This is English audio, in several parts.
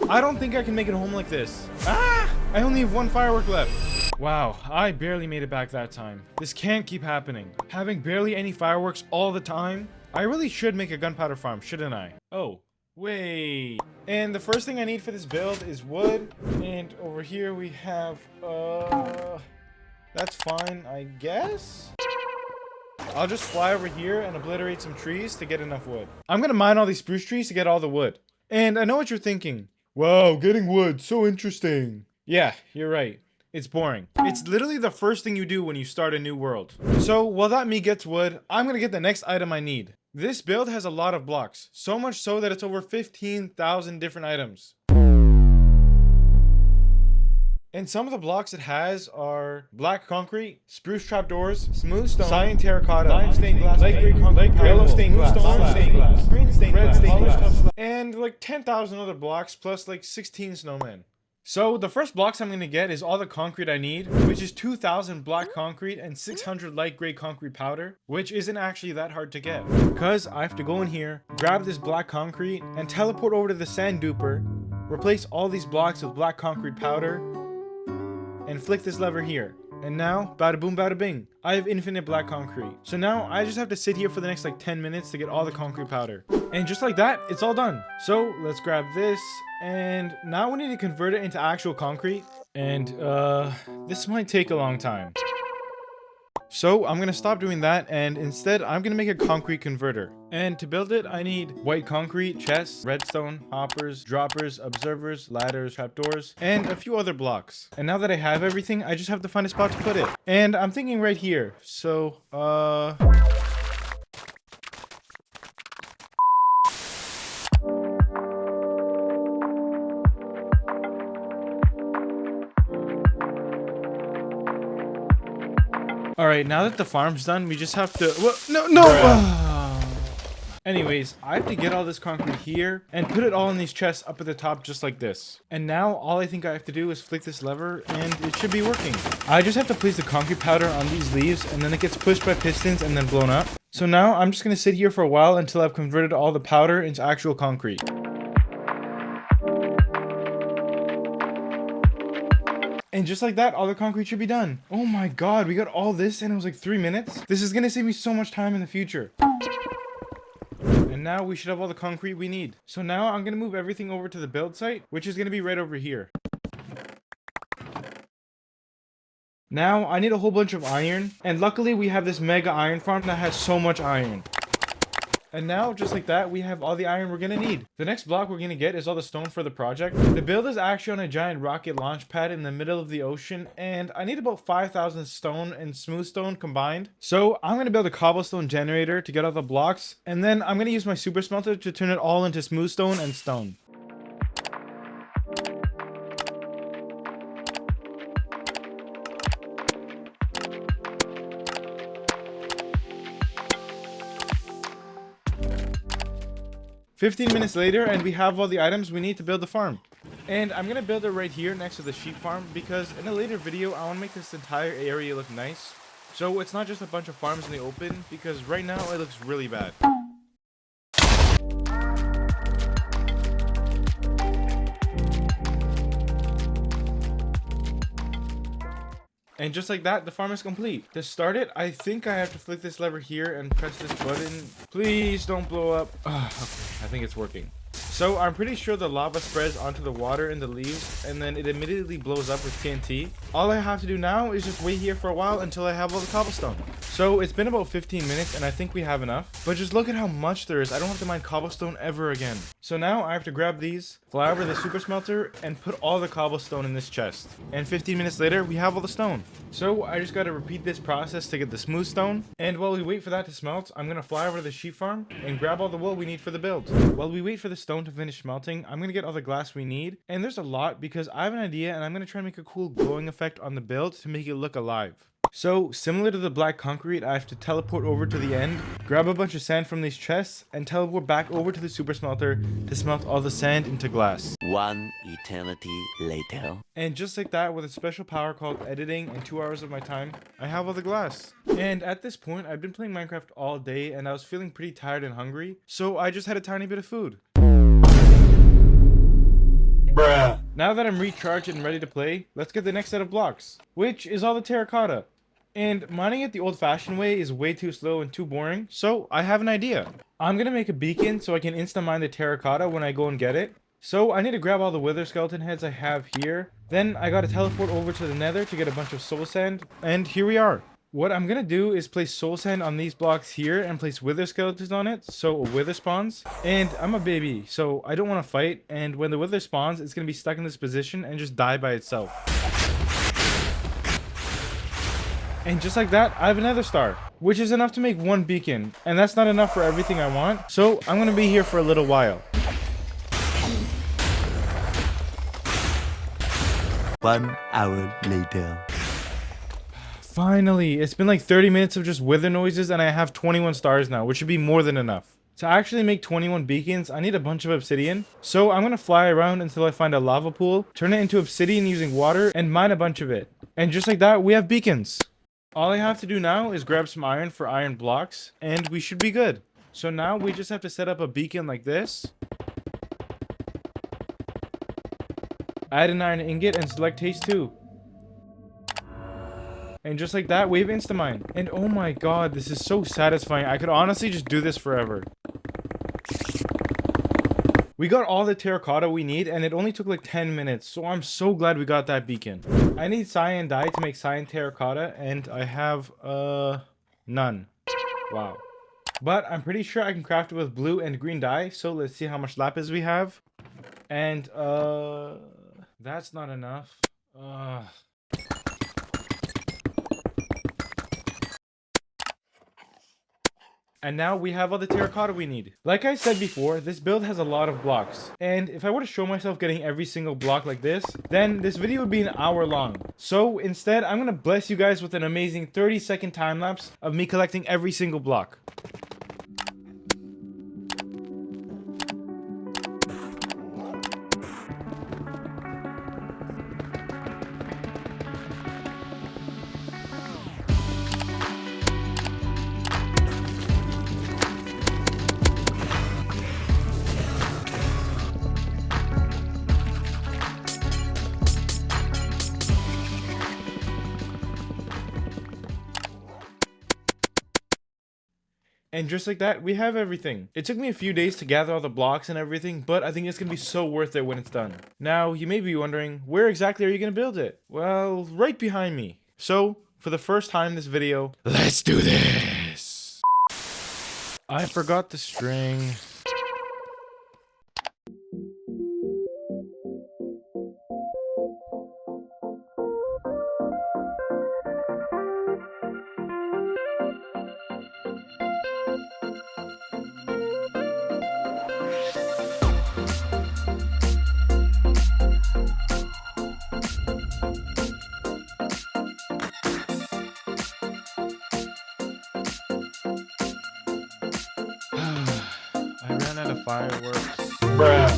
I don't think I can make it home like this. Ah! I only have one firework left. Wow, I barely made it back that time. This can't keep happening. Having barely any fireworks all the time. I really should make a gunpowder farm, shouldn't I? Oh, wait. And the first thing I need for this build is wood. And over here we have, that's fine, I guess? I'll just fly over here and obliterate some trees to get enough wood. I'm gonna mine all these spruce trees to get all the wood. And I know what you're thinking. Wow, getting wood, so interesting. Yeah, you're right. It's boring. It's literally the first thing you do when you start a new world. So while that me gets wood, I'm gonna get the next item I need. This build has a lot of blocks, so much so that it's over 15,000 different items. And some of the blocks it has are black concrete, spruce trapdoors, smooth stone, cyan terracotta, lime stained glass, light gray concrete, yellow stained glass, orange stained glass, green stained glass, red stained glass, and like 10,000 other blocks plus like 16 snowmen. So the first blocks I'm going to get is all the concrete I need, which is 2,000 black concrete and 600 light gray concrete powder, which isn't actually that hard to get. Because I have to go in here, grab this black concrete, and teleport over to the sand duper, replace all these blocks with black concrete powder, and flick this lever here. And now, bada boom bada bing, I have infinite black concrete. So now I just have to sit here for the next like 10 minutes to get all the concrete powder. And just like that, it's all done. So let's grab this, and now we need to convert it into actual concrete. And this might take a long time. So I'm gonna stop doing that, and instead I'm gonna make a concrete converter. And to build it, I need white concrete, chests, redstone, hoppers, droppers, observers, ladders, trapdoors, and a few other blocks. And now that I have everything, I just have to find a spot to put it. And I'm thinking right here. So, Alright, now that the farm's done, we just have to... No! Anyways, I have to get all this concrete here and put it all in these chests up at the top just like this. And now all I think I have to do is flick this lever and it should be working. I just have to place the concrete powder on these leaves and then it gets pushed by pistons and then blown up. So now I'm just going to sit here for a while until I've converted all the powder into actual concrete. And just like that, all the concrete should be done. Oh my god, we got all this and it was like 3 minutes? This is gonna save me so much time in the future. And now we should have all the concrete we need. So now I'm gonna move everything over to the build site, which is gonna be right over here. Now I need a whole bunch of iron, and luckily we have this mega iron farm that has so much iron. And now, just like that, we have all the iron we're gonna need. The next block we're gonna get is all the stone for the project. The build is actually on a giant rocket launch pad in the middle of the ocean, and I need about 5,000 stone and smooth stone combined. So I'm gonna build a cobblestone generator to get all the blocks, and then I'm gonna use my super smelter to turn it all into smooth stone and stone. "15 minutes later, and we have all the items we need to build the farm. And I'm gonna build it right here next to the sheep farm because in a later video I want to make this entire area look nice. So it's not just a bunch of farms in the open, because right now it looks really bad. And just like that, the farm is complete. To start it, I think I have to flick this lever here and press this button. Please don't blow up. Okay, I think it's working. So I'm pretty sure the lava spreads onto the water in the leaves and then it immediately blows up with TNT. All I have to do now is just wait here for a while until I have all the cobblestone. So it's been about 15 minutes and I think we have enough. But just look at how much there is. I don't have to mine cobblestone ever again. So now I have to grab these, fly over the super smelter, and put all the cobblestone in this chest. And 15 minutes later, we have all the stone. So I just gotta repeat this process to get the smooth stone. And while we wait for that to smelt, I'm gonna fly over to the sheep farm and grab all the wool we need for the build. While we wait for the stone to finish smelting, I'm gonna get all the glass we need. And there's a lot because I have an idea and I'm gonna try and make a cool glowing effect on the build to make it look alive. So, similar to the black concrete, I have to teleport over to the end, grab a bunch of sand from these chests, and teleport back over to the super smelter to smelt all the sand into glass. One eternity later. And just like that, with a special power called editing and 2 hours of my time, I have all the glass. And at this point, I've been playing Minecraft all day and I was feeling pretty tired and hungry, so I just had a tiny bit of food. Now that I'm recharged and ready to play, let's get the next set of blocks, which is all the terracotta. And mining it the old-fashioned way is way too slow and too boring, so I have an idea. I'm gonna make a beacon so I can insta-mine the terracotta when I go and get it. So I need to grab all the wither skeleton heads I have here. Then I gotta teleport over to the nether to get a bunch of soul sand, and here we are. What I'm gonna do is place soul sand on these blocks here and place wither skeletons on it so a wither spawns. And I'm a baby, so I don't want to fight, and when the wither spawns, it's gonna be stuck in this position and just die by itself. And just like that, I have another star, which is enough to make one beacon, and that's not enough for everything I want, so I'm gonna be here for a little while. 1 hour later. Finally, it's been like 30 minutes of just wither noises and I have 21 stars now, which should be more than enough. To actually make 21 beacons, I need a bunch of obsidian. So I'm gonna fly around until I find a lava pool, turn it into obsidian using water, and mine a bunch of it. And just like that, we have beacons. All I have to do now is grab some iron for iron blocks, and we should be good. So now we just have to set up a beacon like this. Add an iron ingot and select taste 2. And just like that, we have Instamine. And oh my god, this is so satisfying. I could honestly just do this forever. We got all the terracotta we need, and it only took like 10 minutes, so I'm so glad we got that beacon. I need cyan dye to make cyan terracotta, and I have, none. Wow. But I'm pretty sure I can craft it with blue and green dye, so let's see how much lapis we have. And, that's not enough. And now we have all the terracotta we need. Like I said before, this build has a lot of blocks. And if I were to show myself getting every single block like this, then this video would be an hour long. So instead, I'm gonna bless you guys with an amazing 30-second time lapse of me collecting every single block. And just like that, we have everything. It took me a few days to gather all the blocks and everything, but I think it's gonna be so worth it when it's done. Now, you may be wondering, where exactly are you gonna build it? Well, right behind me. So, for the first time in this video, let's do this! I forgot the string. I ran out of fireworks. Bruh.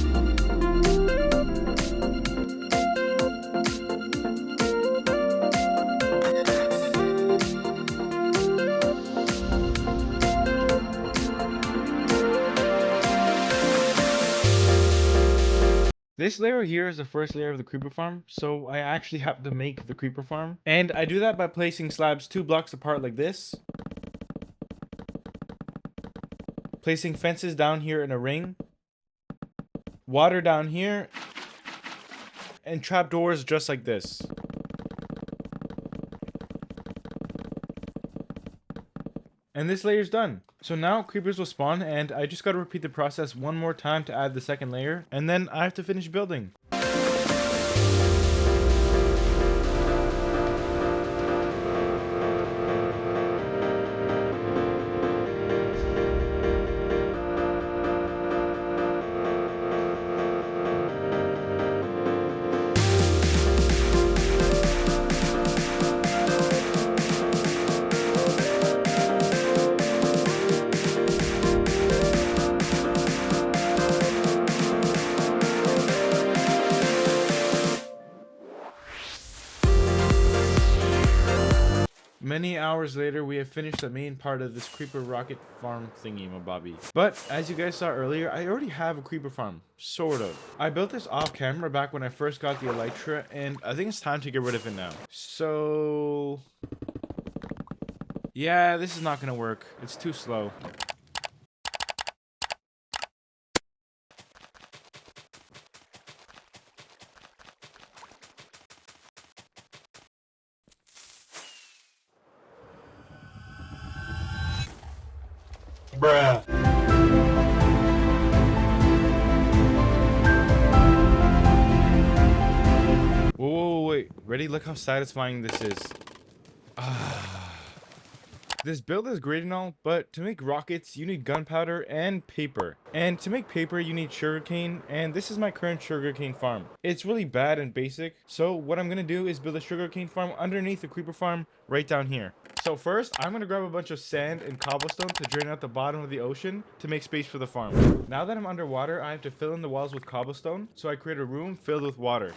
This layer here is the first layer of the creeper farm, so I actually have to make the creeper farm. And I do that by placing slabs 2 blocks apart like this. Placing fences down here in a ring. Water down here. And trapdoors just like this. And this layer's done. So now creepers will spawn, and I just gotta repeat the process one more time to add the second layer, and then I have to finish building. Many hours later, we have finished the main part of this creeper rocket farm thingy mabobby. But as you guys saw earlier, I already have a creeper farm, sort of. I built this off camera back when I first got the elytra, and I think it's time to get rid of it now. So yeah, this is not gonna work. It's too slow. Bruh. Whoa, wait. Ready? Look how satisfying this is. This build is great and all, but to make rockets, you need gunpowder and paper. And to make paper, you need sugarcane, and this is my current sugarcane farm. It's really bad and basic, so what I'm gonna do is build a sugarcane farm underneath the creeper farm right down here. So first, I'm gonna grab a bunch of sand and cobblestone to drain out the bottom of the ocean to make space for the farm. Now that I'm underwater, I have to fill in the walls with cobblestone, so I create a room filled with water.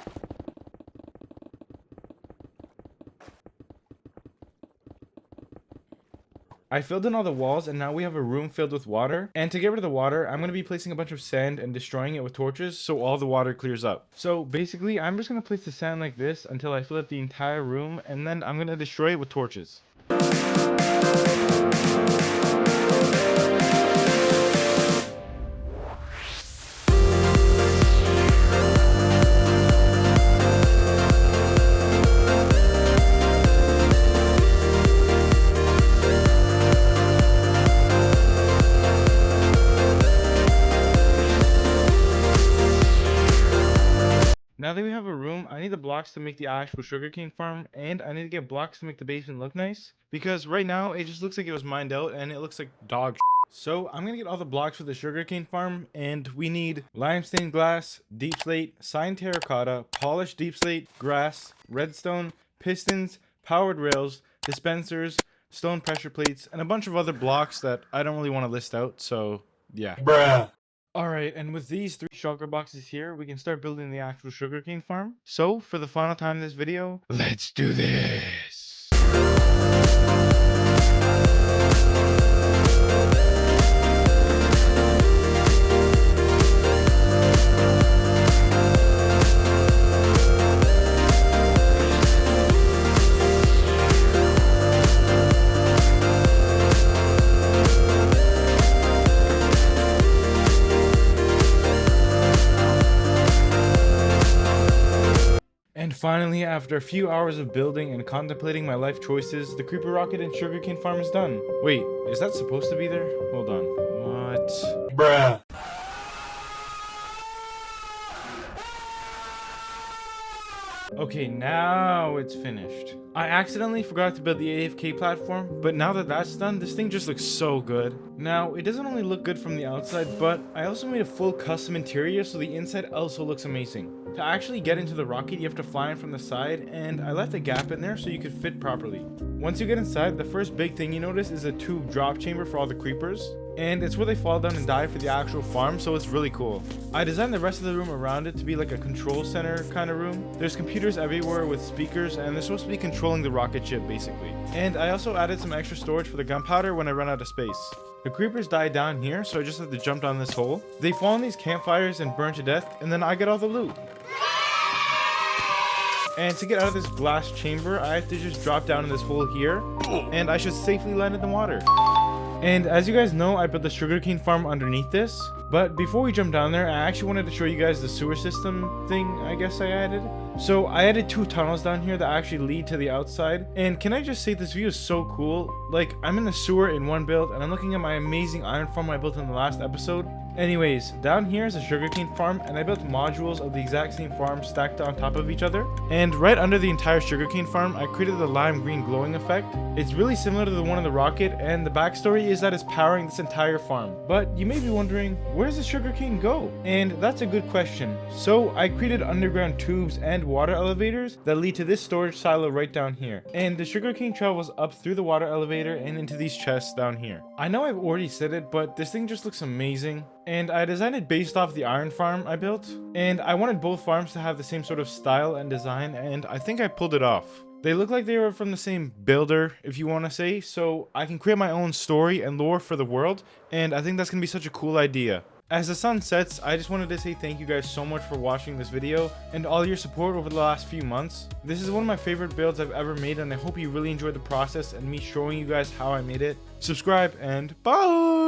I filled in all the walls, and now we have a room filled with water. And to get rid of the water, I'm going to be placing a bunch of sand and destroying it with torches so all the water clears up. So basically, I'm just going to place the sand like this until I fill up the entire room, and then I'm going to destroy it with torches. Now that we have a room, I need the blocks to make the actual sugarcane farm, and I need to get blocks to make the basement look nice, because right now it just looks like it was mined out and it looks like dog shit. So I'm gonna get all the blocks for the sugarcane farm, and we need limestone glass, deep slate, cyan terracotta, polished deep slate, grass, redstone, pistons, powered rails, dispensers, stone pressure plates, and a bunch of other blocks that I don't really want to list out, so yeah. Bruh. Alright, and with these 3 shulker boxes here, we can start building the actual sugarcane farm. So, for the final time in this video, let's do this! And finally, after a few hours of building and contemplating my life choices, the creeper rocket and sugarcane farm is done. Wait, is that supposed to be there? Hold on. What? Bruh. Okay, now it's finished. I accidentally forgot to build the AFK platform, but now that that's done, this thing just looks so good. Now, it doesn't only look good from the outside, but I also made a full custom interior so the inside also looks amazing. To actually get into the rocket, you have to fly in from the side, and I left a gap in there so you could fit properly. Once you get inside, the first big thing you notice is a tube drop chamber for all the creepers. And it's where they fall down and die for the actual farm, so it's really cool. I designed the rest of the room around it to be like a control center kind of room. There's computers everywhere with speakers, and they're supposed to be controlling the rocket ship basically. And I also added some extra storage for the gunpowder when I run out of space. The creepers die down here, so I just have to jump down this hole. They fall in these campfires and burn to death, and then I get all the loot. And to get out of this glass chamber, I have to just drop down in this hole here, and I should safely land in the water. And as you guys know, I built the sugarcane farm underneath this. But before we jump down there, I actually wanted to show you guys the sewer system thing I guess I added. So I added 2 tunnels down here that actually lead to the outside. And can I just say this view is so cool? Like, I'm in the sewer in one build, and I'm looking at my amazing iron farm I built in the last episode. Anyways, down here is a sugarcane farm, and I built modules of the exact same farm stacked on top of each other. And right under the entire sugarcane farm, I created the lime green glowing effect. It's really similar to the one in the rocket, and the backstory is that it's powering this entire farm. But you may be wondering, where does the sugarcane go? And that's a good question. So I created underground tubes and water elevators that lead to this storage silo right down here. And the sugarcane travels up through the water elevator and into these chests down here. I know I've already said it, but this thing just looks amazing. And I designed it based off the iron farm I built. And I wanted both farms to have the same sort of style and design, and I think I pulled it off. They look like they were from the same builder, if you want to say, so I can create my own story and lore for the world, and I think that's going to be such a cool idea. As the sun sets, I just wanted to say thank you guys so much for watching this video and all your support over the last few months. This is one of my favorite builds I've ever made, and I hope you really enjoyed the process and me showing you guys how I made it. Subscribe and bye!